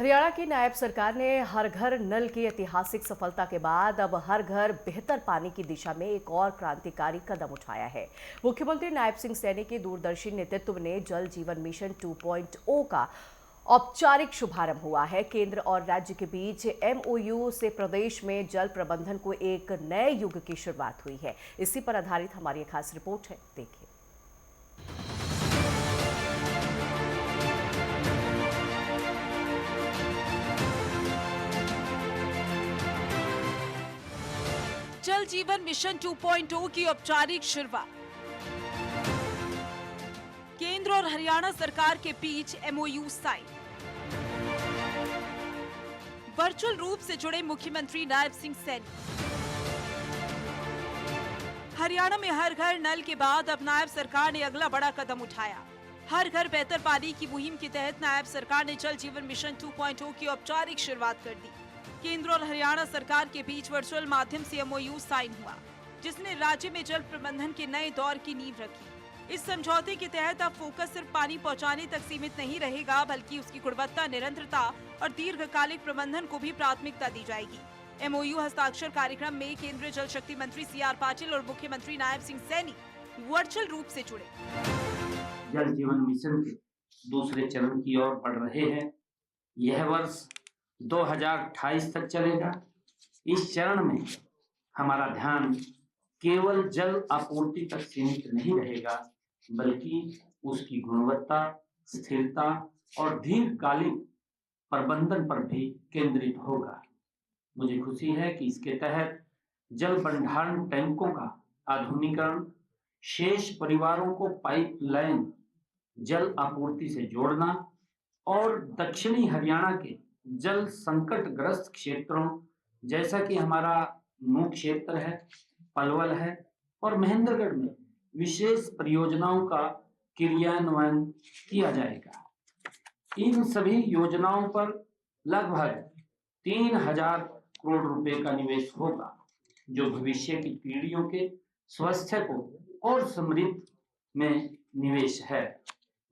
हरियाणा की नायब सरकार ने हर घर नल की ऐतिहासिक सफलता के बाद अब हर घर बेहतर पानी की दिशा में एक और क्रांतिकारी कदम उठाया है। मुख्यमंत्री नायब सिंह सैनी के दूरदर्शी नेतृत्व में जल जीवन मिशन 2.0 का औपचारिक शुभारंभ हुआ है। केंद्र और राज्य के बीच MOU से प्रदेश में जल प्रबंधन को एक नए युग की शुरुआत हुई है। इसी पर आधारित हमारी खास रिपोर्ट है, देखिए। जल जीवन मिशन 2.0 की औपचारिक शुरुआत। केंद्र और हरियाणा सरकार के बीच MOU साइन। वर्चुअल रूप से जुड़े मुख्यमंत्री नायब सिंह सैनी। हरियाणा में हर घर नल के बाद अब नायब सरकार ने अगला बड़ा कदम उठाया। हर घर बेहतर पानी की मुहिम के तहत नायब सरकार ने जल जीवन मिशन 2.0 की औपचारिक शुरुआत कर दी। केंद्र और हरियाणा सरकार के बीच वर्चुअल माध्यम से MOU साइन हुआ, जिसने राज्य में जल प्रबंधन के नए दौर की नींव रखी। इस समझौते के तहत अब फोकस सिर्फ पानी पहुंचाने तक सीमित नहीं रहेगा, बल्कि उसकी गुणवत्ता, निरंतरता और दीर्घकालिक प्रबंधन को भी प्राथमिकता दी जाएगी। MOU हस्ताक्षर कार्यक्रम में केंद्रीय जल शक्ति मंत्री CR पाटिल और मुख्यमंत्री नायब सिंह सैनी वर्चुअल रूप से जुड़े। जल जीवन मिशन के दूसरे चरण की ओर बढ़ रहे हैं। यह वर्ष 2028 तक चलेगा। इस चरण में हमारा ध्यान केवल जल आपूर्ति तक सीमित नहीं रहेगा, बल्कि उसकी गुणवत्ता, स्थिरता और दीर्घकालिक प्रबंधन पर भी केंद्रित होगा। मुझे खुशी है कि इसके तहत जल भंडारण टैंकों का आधुनिकीकरण, शेष परिवारों को पाइपलाइन जल आपूर्ति से जोड़ना और दक्षिणी हरियाणा के जल संकटग्रस्त क्षेत्रों जैसा कि हमारा नूह क्षेत्र है, पलवल है और महेंद्रगढ़ में विशेष परियोजनाओं का क्रियान्वयन किया जाएगा। इन सभी योजनाओं पर लगभग 3000 करोड़ रुपए का निवेश होगा, जो भविष्य की पीढ़ियों के स्वास्थ्य को और समृद्ध में निवेश है।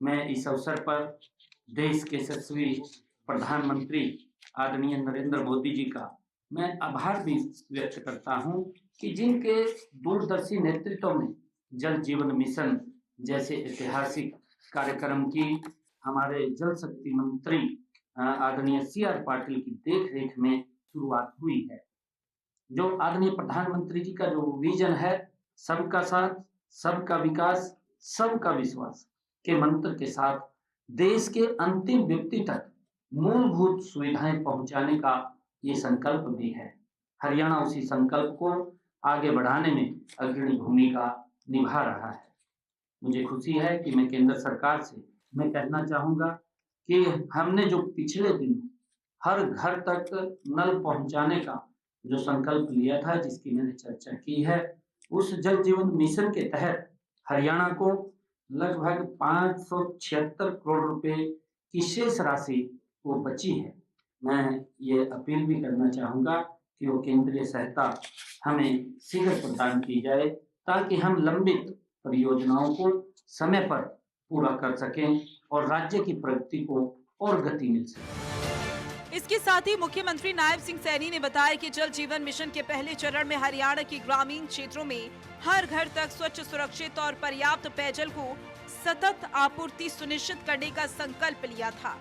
मैं इस अवसर पर देश के यशस्वी प्रधानमंत्री आदरणीय नरेंद्र मोदी जी का मैं आभार भी व्यक्त करता हूं कि जिनके दूरदर्शी नेतृत्व में जल जीवन मिशन जैसे ऐतिहासिक कार्यक्रम की हमारे जल शक्ति मंत्री आदरणीय CR पाटिल की देखरेख में शुरुआत हुई है। जो आदरणीय प्रधानमंत्री जी का जो विजन है, सबका साथ, सबका विकास, सबका विश्वास के मंत्र के साथ देश के अंतिम व्यक्ति तक मूलभूत सुविधाएं पहुंचाने का ये संकल्प भी है। हरियाणा उसी संकल्प को आगे बढ़ाने में अग्रणी भूमिका निभा रहा है। मुझे खुशी है कि मैं केंद्र सरकार से मैं कहना चाहूंगा कि हमने जो पिछले दिन हर घर तक नल पहुंचाने का जो संकल्प लिया था, जिसकी मैंने चर्चा की है, उस जल जीवन मिशन के तहत हरियाणा को लगभग 576 करोड़ रुपए की शेष राशि वो बची है। मैं ये अपील भी करना चाहूंगा कि वो केंद्रीय सहायता हमें शीघ्र प्रदान की जाए, ताकि हम लंबित परियोजनाओं को समय पर पूरा कर सकें और राज्य की प्रगति को और गति मिल सके। इसके साथ ही मुख्यमंत्री नायब सिंह सैनी ने बताया कि जल जीवन मिशन के पहले चरण में हरियाणा के ग्रामीण क्षेत्रों में हर घर तक स्वच्छ, सुरक्षित और पर्याप्त पेयजल को सतत आपूर्ति सुनिश्चित करने का संकल्प लिया था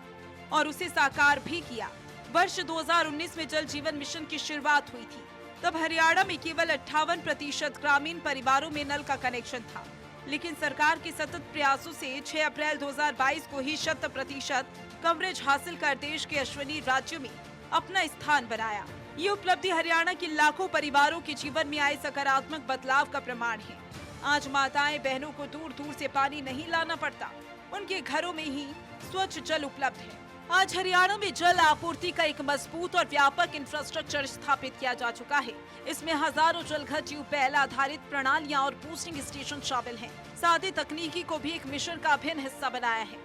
और उसे साकार भी किया। वर्ष 2019 में जल जीवन मिशन की शुरुआत हुई थी। तब हरियाणा में केवल 58% ग्रामीण परिवारों में नल का कनेक्शन था, लेकिन सरकार के सतत प्रयासों से 6 अप्रैल 2022 को ही 100% कवरेज हासिल कर देश के अश्विनी राज्यों में अपना स्थान बनाया। ये उपलब्धि हरियाणा के लाखों परिवारों के जीवन में आए सकारात्मक बदलाव का प्रमाण है। आज माताएं बहनों को दूर दूर से पानी नहीं लाना पड़ता, उनके घरों में ही स्वच्छ जल उपलब्ध है। आज हरियाणा में जल आपूर्ति का एक मजबूत और व्यापक इंफ्रास्ट्रक्चर स्थापित किया जा चुका है। इसमें हजारों जलघर, ट्यूबवेल आधारित प्रणालियां और बूस्टिंग स्टेशन शामिल हैं। साथ ही तकनीकी को भी एक मिशन का अभिन्न हिस्सा बनाया है।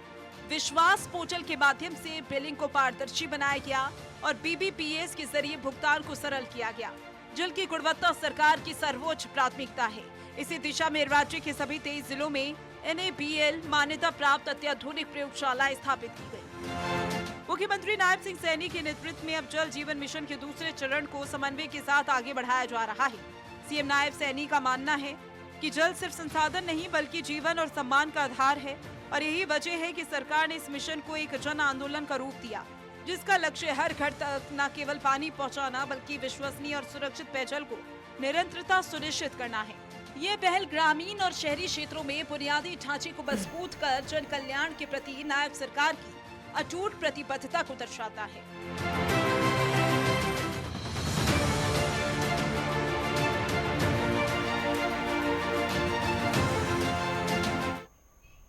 विश्वास पोर्टल के माध्यम से बिलिंग को पारदर्शी बनाया गया और BBPS के जरिए भुगतान को सरल किया गया। जल की गुणवत्ता सरकार की सर्वोच्च प्राथमिकता है। इसी दिशा में राज्य के सभी 23 जिलों में NABL मान्यता प्राप्त अत्याधुनिक प्रयोगशालाएं स्थापित की गई। मुख्यमंत्री नायब सिंह सैनी के नेतृत्व में अब जल जीवन मिशन के दूसरे चरण को समन्वय के साथ आगे बढ़ाया जा रहा है। सीएम नायब सैनी का मानना है कि जल सिर्फ संसाधन नहीं बल्कि जीवन और सम्मान का आधार है और यही वजह है कि सरकार ने इस मिशन को एक जन आंदोलन का रूप दिया, जिसका लक्ष्य हर घर तक न केवल पानी पहुंचाना बल्कि विश्वसनीय और सुरक्षित पेयजल को निरंतरता सुनिश्चित करना है। ये पहल ग्रामीण और शहरी क्षेत्रों में बुनियादी ढांचे को मजबूत कर जन कल्याण के प्रति नायब सरकार की अटूट प्रतिबद्धता को दर्शाता है।